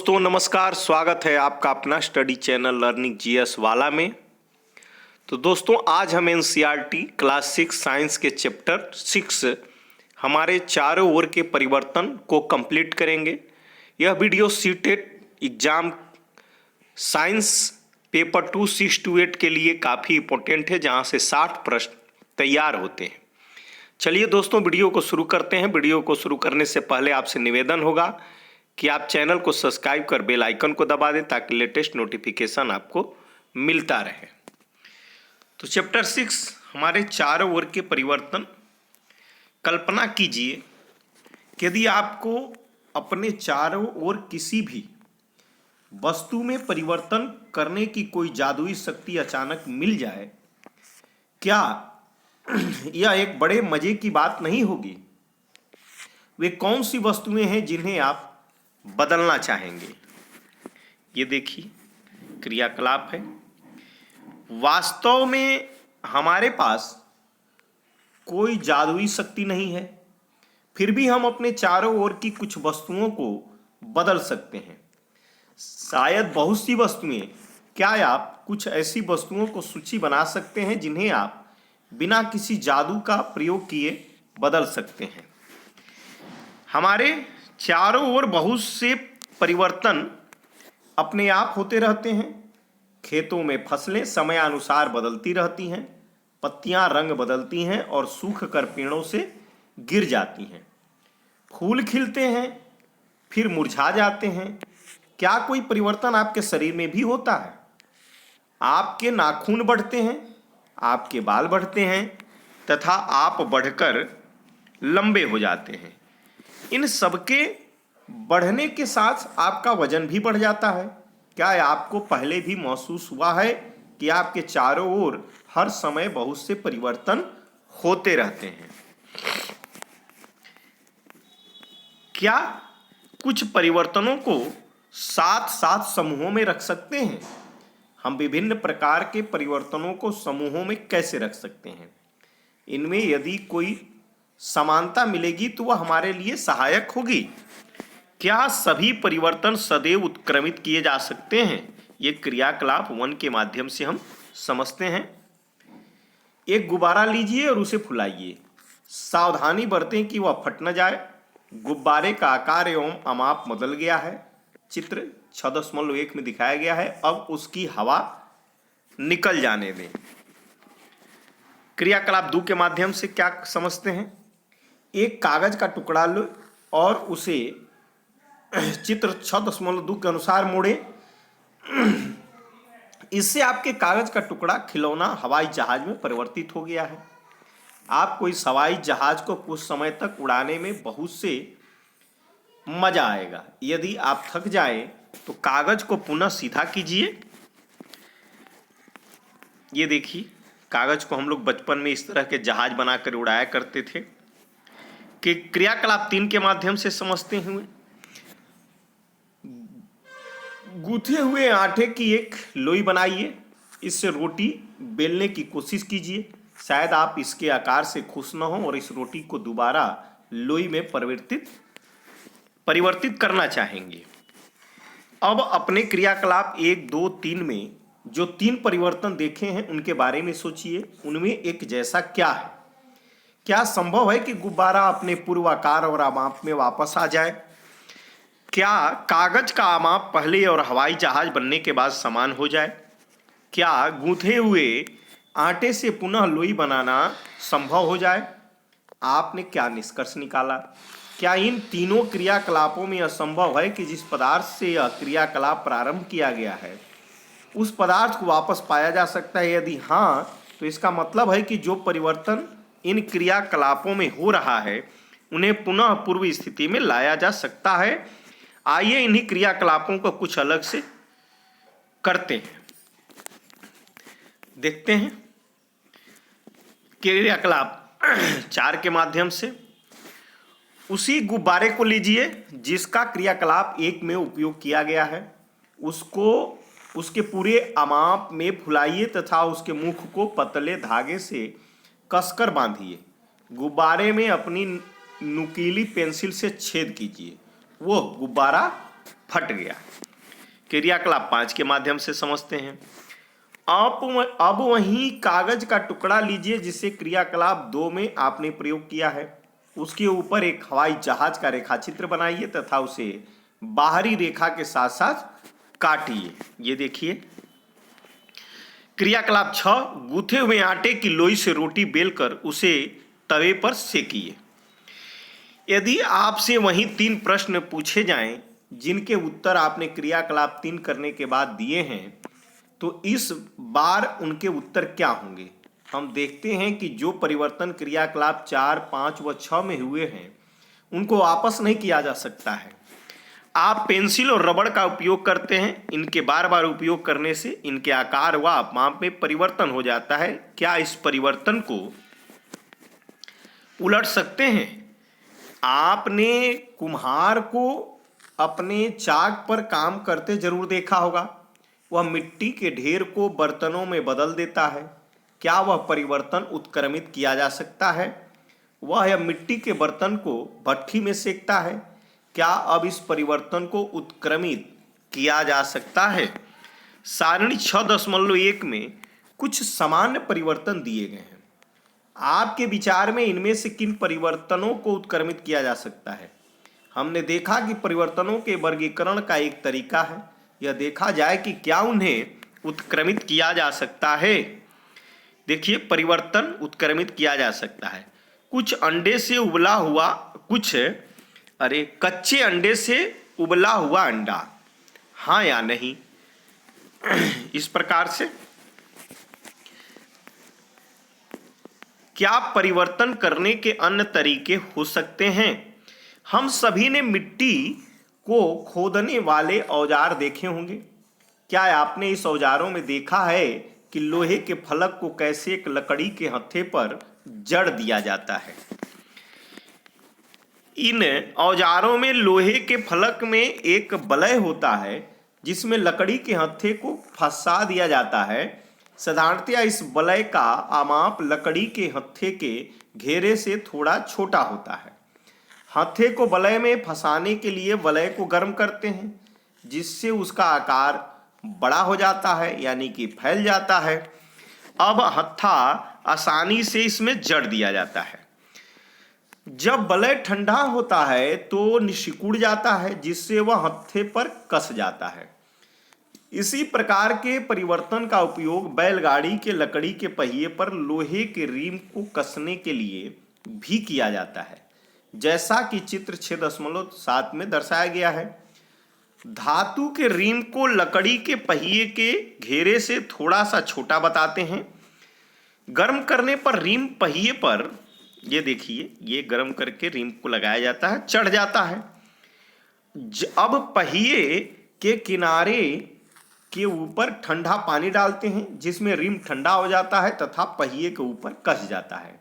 दोस्तों नमस्कार, स्वागत है आपका अपना स्टडी चैनल लर्निंग जीएस वाला में। तो दोस्तों आज हम एनसीईआरटी क्लास 6 साइंस के चैप्टर 6 हमारे चारों ओर के परिवर्तन को कंप्लीट करेंगे। यह video CTET exam science paper 2 6 to 8 के लिए काफ़ी इंपॉर्टेंट है, जहां से 60 प्रश्न तैयार होते हैं। चलिए दोस्तों वीडियो को शुरू करते हैं। वीडियो को शुरू करने से पहले आपसे निवेदन होगा कि आप चैनल को सब्सक्राइब कर बेल आइकन को दबा दें ताकि लेटेस्ट नोटिफिकेशन आपको मिलता रहे। तो चैप्टर 6 हमारे चारों ओर के परिवर्तन। कल्पना कीजिए कि यदि आपको अपने चारों ओर किसी भी वस्तु में परिवर्तन करने की कोई जादुई शक्ति अचानक मिल जाए, क्या यह एक बड़े मजे की बात नहीं होगी? वे कौन सी वस्तुएं हैं जिन्हें आप बदलना चाहेंगे? ये देखिए क्रियाकलाप है। वास्तव में हमारे पास कोई जादुई शक्ति नहीं है, फिर भी हम अपने चारों ओर की कुछ वस्तुओं को बदल सकते हैं। शायद बहुत सी वस्तुएं। क्या आप कुछ ऐसी वस्तुओं को सूची बना सकते हैं जिन्हें आप बिना किसी जादू का प्रयोग किए बदल सकते हैं? हमारे चारों ओर बहुत से परिवर्तन अपने आप होते रहते हैं। खेतों में फसलें समयानुसार बदलती रहती हैं, पत्तियां रंग बदलती हैं और सूख कर पेड़ों से गिर जाती हैं। फूल खिलते हैं फिर मुरझा जाते हैं। क्या कोई परिवर्तन आपके शरीर में भी होता है? आपके नाखून बढ़ते हैं, आपके बाल बढ़ते हैं तथा आप बढ़कर लंबे हो जाते हैं। इन सबके बढ़ने के साथ आपका वजन भी बढ़ जाता है। क्या आपको पहले भी महसूस हुआ है कि आपके चारों ओर हर समय बहुत से परिवर्तन होते रहते हैं? क्या कुछ परिवर्तनों को साथ साथ समूहों में रख सकते हैं? हम विभिन्न प्रकार के परिवर्तनों को समूहों में कैसे रख सकते हैं? इनमें यदि कोई समानता मिलेगी तो वह हमारे लिए सहायक होगी। क्या सभी परिवर्तन सदैव उत्क्रमित किए जा सकते हैं? ये क्रियाकलाप 1 के माध्यम से हम समझते हैं। एक गुब्बारा लीजिए और उसे फुलाइए। सावधानी बरतें कि वह फट न जाए। गुब्बारे का आकार एवं अमाप बदल गया है। चित्र 6.1 में दिखाया गया है। अब उसकी हवा निकल जाने दें। क्रियाकलाप 2 के माध्यम से क्या समझते हैं? एक कागज का टुकड़ा लो और उसे चित्र 6.2 के अनुसार मोड़े। इससे आपके कागज का टुकड़ा खिलौना हवाई जहाज में परिवर्तित हो गया है। आपको इस हवाई जहाज को कुछ समय तक उड़ाने में बहुत से मजा आएगा। यदि आप थक जाएं तो कागज को पुनः सीधा कीजिए। ये देखिए कागज को हम लोग बचपन में इस तरह के जहाज बनाकर उड़ाया करते थे। कि क्रियाकलाप 3 के माध्यम से समझते हुए, गूंथे हुए आटे की एक लोई बनाइए। इससे रोटी बेलने की कोशिश कीजिए। शायद आप इसके आकार से खुश न हो और इस रोटी को दोबारा लोई में परिवर्तित करना चाहेंगे। अब अपने क्रियाकलाप 1 2 3 में जो 3 परिवर्तन देखे हैं उनके बारे में सोचिए। उनमें एक जैसा क्या है? क्या संभव है कि गुब्बारा अपने पूर्व आकार और आमाप में वापस आ जाए? क्या कागज का आमाप पहले और हवाई जहाज बनने के बाद समान हो जाए? क्या गूंथे हुए आटे से पुनः लोई बनाना संभव हो जाए? आपने क्या निष्कर्ष निकाला? क्या इन तीनों क्रियाकलापों में असंभव है कि जिस पदार्थ से यह क्रियाकलाप प्रारंभ किया गया है उस पदार्थ को वापस पाया जा सकता है? यदि हाँ, तो इसका मतलब है कि जो परिवर्तन इन क्रियाकलापों में हो रहा है उन्हें पुनः पूर्व स्थिति में लाया जा सकता है। आइए इन्हीं क्रियाकलापों को कुछ अलग से करते हैं, देखते हैं। क्रियाकलाप 4 के माध्यम से उसी गुब्बारे को लीजिए जिसका क्रियाकलाप 1 में उपयोग किया गया है। उसको उसके पूरे अमाप में फुलाइए तथा उसके मुख को पतले धागे से कसकर बांधिए। गुब्बारे में अपनी नुकीली पेंसिल से छेद कीजिए। वो गुब्बारा फट गया। क्रियाकलाप 5 के माध्यम से समझते हैं। अब वही कागज का टुकड़ा लीजिए जिसे क्रियाकलाप 2 में आपने प्रयोग किया है। उसके ऊपर एक हवाई जहाज का रेखाचित्र बनाइए तथा उसे बाहरी रेखा के साथ साथ काटिए। ये देखिए। क्रियाकलाप 6, गूथे हुए आटे की लोई से रोटी बेलकर उसे तवे पर सेकिए। यदि आपसे वही 3 प्रश्न पूछे जाएं जिनके उत्तर आपने क्रियाकलाप 3 करने के बाद दिए हैं, तो इस बार उनके उत्तर क्या होंगे? हम देखते हैं कि जो परिवर्तन क्रियाकलाप 4, 5 व 6 में हुए हैं उनको वापस नहीं किया जा सकता है। आप पेंसिल और रबड़ का उपयोग करते हैं, इनके बार बार उपयोग करने से इनके आकार व माप में परिवर्तन हो जाता है। क्या इस परिवर्तन को उलट सकते हैं? आपने कुम्हार को अपने चाक पर काम करते जरूर देखा होगा। वह मिट्टी के ढेर को बर्तनों में बदल देता है। क्या वह परिवर्तन उत्क्रमित किया जा सकता है? वह यह मिट्टी के बर्तन को भट्ठी में सेकता है। क्या अब इस परिवर्तन को उत्क्रमित किया जा सकता है? सारणी 6.1 में कुछ सामान्य परिवर्तन दिए गए हैं। आपके विचार में इनमें से किन परिवर्तनों को उत्क्रमित किया जा सकता है? हमने देखा कि परिवर्तनों के वर्गीकरण का एक तरीका है यह देखा जाए कि क्या उन्हें उत्क्रमित किया जा सकता है। देखिए, परिवर्तन उत्क्रमित किया जा सकता है। कच्चे अंडे से उबला हुआ अंडा, हाँ या नहीं? इस प्रकार से क्या परिवर्तन करने के अन्य तरीके हो सकते हैं? हम सभी ने मिट्टी को खोदने वाले औजार देखे होंगे। क्या आपने इस औजारों में देखा है कि लोहे के फलक को कैसे एक लकड़ी के हत्थे पर जड़ दिया जाता है? इन औजारों में लोहे के फलक में एक वलय होता है जिसमें लकड़ी के हत्थे को फंसा दिया जाता है। साधारणतया इस वलय का आमाप लकड़ी के हत्थे के घेरे से थोड़ा छोटा होता है। हत्थे को वलय में फंसाने के लिए वलय को गर्म करते हैं जिससे उसका आकार बड़ा हो जाता है, यानी कि फैल जाता है। अब हत्था आसानी से इसमें जड़ दिया जाता है। जब वलय ठंडा होता है तो सिकुड़ जाता है जिससे वह हत्थे पर कस जाता है। इसी प्रकार के परिवर्तन का उपयोग बैलगाड़ी के लकड़ी के पहिए पर लोहे के रिम को कसने के लिए भी किया जाता है, जैसा कि चित्र 6.7 में दर्शाया गया है। धातु के रिम को लकड़ी के पहिए के घेरे से थोड़ा सा छोटा बताते हैं। गर्म करने पर रिम पहिए पर, ये देखिए, ये गर्म करके रिम को लगाया जाता है, चढ़ जाता है। अब पहिए के किनारे के ऊपर ठंडा पानी डालते हैं जिसमें रिम ठंडा हो जाता है तथा पहिए के ऊपर कस जाता है।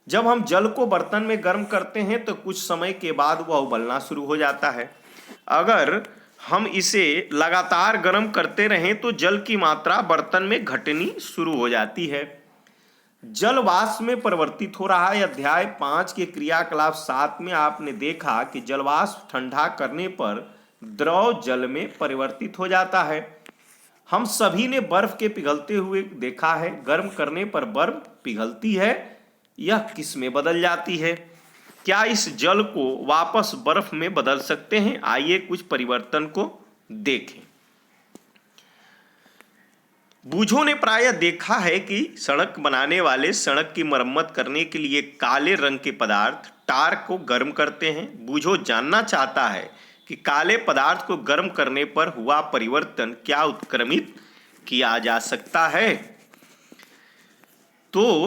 जब हम जल को बर्तन में गर्म करते हैं तो कुछ समय के बाद वह उबलना शुरू हो जाता है। अगर हम इसे लगातार गर्म करते रहें तो जल की मात्रा बर्तन में घटनी शुरू हो जाती है। जल वाष्प में परिवर्तित हो रहा है। अध्याय 5 के क्रियाकलाप 7 में आपने देखा कि जल वाष्प ठंडा करने पर द्रव जल में परिवर्तित हो जाता है। हम सभी ने बर्फ के पिघलते हुए देखा है। गर्म करने पर बर्फ पिघलती है, यह किस में बदल जाती है? क्या इस जल को वापस बर्फ में बदल सकते हैं? आइए कुछ परिवर्तन को देखें। बूझों ने प्रायः देखा है कि सड़क बनाने वाले सड़क की मरम्मत करने के लिए काले रंग के पदार्थ टार को गर्म करते हैं। बूझो जानना चाहता है कि काले पदार्थ को गर्म करने पर हुआ परिवर्तन क्या उत्क्रमित किया जा सकता है? तो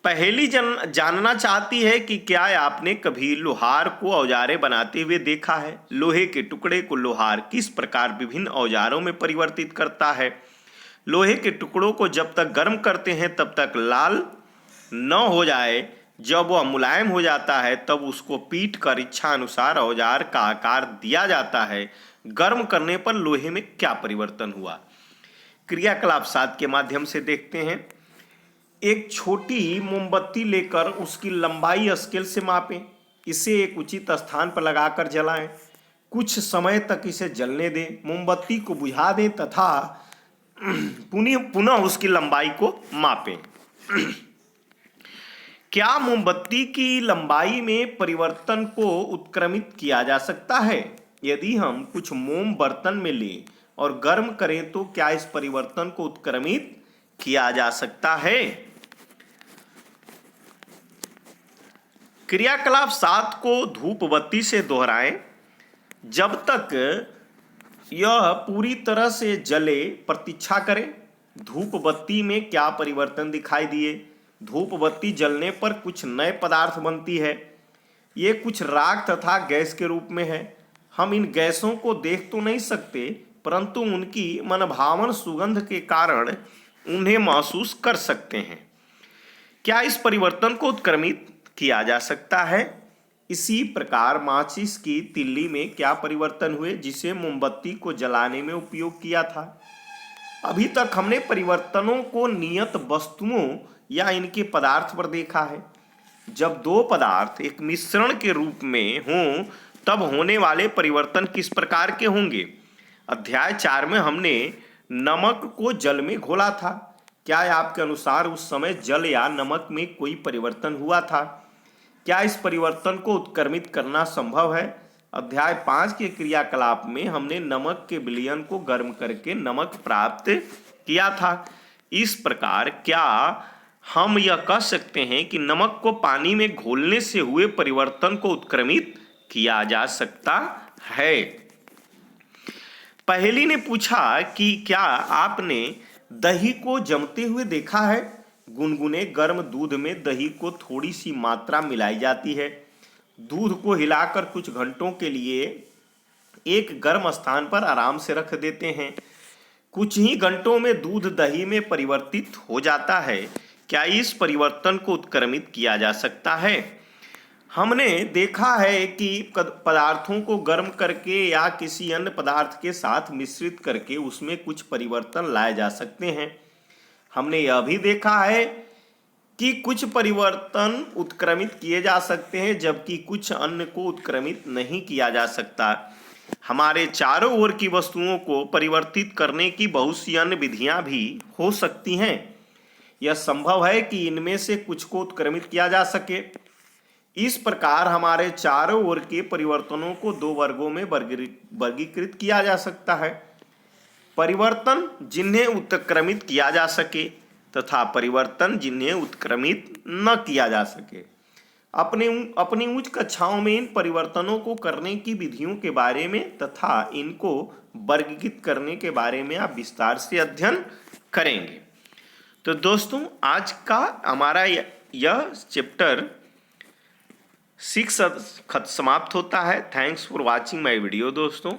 पहेली जानना चाहती है कि क्या आपने कभी लोहार को औजारे बनाते हुए देखा है? लोहे के टुकड़े को लोहार किस प्रकार विभिन्न औजारों में परिवर्तित करता है? लोहे के टुकड़ों को जब तक गर्म करते हैं तब तक लाल न हो जाए, जब वह मुलायम हो जाता है तब उसको पीट कर इच्छा अनुसार औजार का आकार दिया जाता है। गर्म करने पर लोहे में क्या परिवर्तन हुआ? क्रियाकलाप 7 के माध्यम से देखते हैं। एक छोटी मोमबत्ती लेकर उसकी लंबाई स्केल से मापें। इसे एक उचित स्थान पर लगाकर जलाएं। कुछ समय तक इसे जलने दें, मोमबत्ती को बुझा दें तथा पुनः उसकी लंबाई को मापें। क्या मोमबत्ती की लंबाई में परिवर्तन को उत्क्रमित किया जा सकता है? यदि हम कुछ मोम बर्तन में लें और गर्म करें तो क्या इस परिवर्तन को उत्क्रमित किया जा सकता है? क्रियाकलाप 7 को धूप बत्ती से दोहराएं जब तक यह पूरी तरह से जले प्रतीक्षा करें। धूप बत्ती में क्या परिवर्तन दिखाई दिए? धूप बत्ती जलने पर कुछ नए पदार्थ बनती है। ये कुछ राख तथा गैस के रूप में है। हम इन गैसों को देख तो नहीं सकते, परंतु उनकी मनभावन सुगंध के कारण उन्हें महसूस कर सकते हैं। क्या इस परिवर्तन को उत्क्रमित किया जा सकता है? इसी प्रकार माचिस की तिल्ली में क्या परिवर्तन हुए जिसे मोमबत्ती को जलाने में उपयोग किया था? अभी तक हमने परिवर्तनों को नियत वस्तुओं या इनके पदार्थ पर देखा है। जब दो पदार्थ एक मिश्रण के रूप में हों तब होने वाले परिवर्तन किस प्रकार के होंगे? अध्याय 4 में हमने नमक को जल में घोला था। क्या आपके अनुसार उस समय जल या नमक में कोई परिवर्तन हुआ था? क्या इस परिवर्तन को उत्क्रमित करना संभव है? अध्याय 5 के क्रियाकलाप में हमने नमक के विलयन को गर्म करके नमक प्राप्त किया था। इस प्रकार क्या हम यह कह सकते हैं कि नमक को पानी में घोलने से हुए परिवर्तन को उत्क्रमित किया जा सकता है? पहेली ने पूछा कि क्या आपने दही को जमते हुए देखा है? गुनगुने गर्म दूध में दही को थोड़ी सी मात्रा मिलाई जाती है। दूध को हिलाकर कुछ घंटों के लिए एक गर्म स्थान पर आराम से रख देते हैं। कुछ ही घंटों में दूध दही में परिवर्तित हो जाता है। क्या इस परिवर्तन को उत्क्रमित किया जा सकता है? हमने देखा है कि पदार्थों को गर्म करके या किसी अन्य पदार्थ के साथ मिश्रित करके उसमें कुछ परिवर्तन लाए जा सकते हैं। हमने यह भी देखा है कि कुछ परिवर्तन उत्क्रमित किए जा सकते हैं जबकि कुछ अन्य को उत्क्रमित नहीं किया जा सकता। हमारे चारों ओर की वस्तुओं को परिवर्तित करने की बहुत सी अन्य विधियां भी हो सकती हैं। यह संभव है कि इनमें से कुछ को उत्क्रमित किया जा सके। इस प्रकार हमारे चारों ओर के परिवर्तनों को दो वर्गों में वर्गीकृत किया जा सकता है। परिवर्तन जिन्हें उत्क्रमित किया जा सके तथा परिवर्तन जिन्हें उत्क्रमित न किया जा सके। अपनी उच्च कक्षाओं में इन परिवर्तनों को करने की विधियों के बारे में तथा इनको वर्गीकृत करने के बारे में आप विस्तार से अध्ययन करेंगे। तो दोस्तों आज का हमारा यह चैप्टर 6 समाप्त होता है। Thanks for watching my video दोस्तों।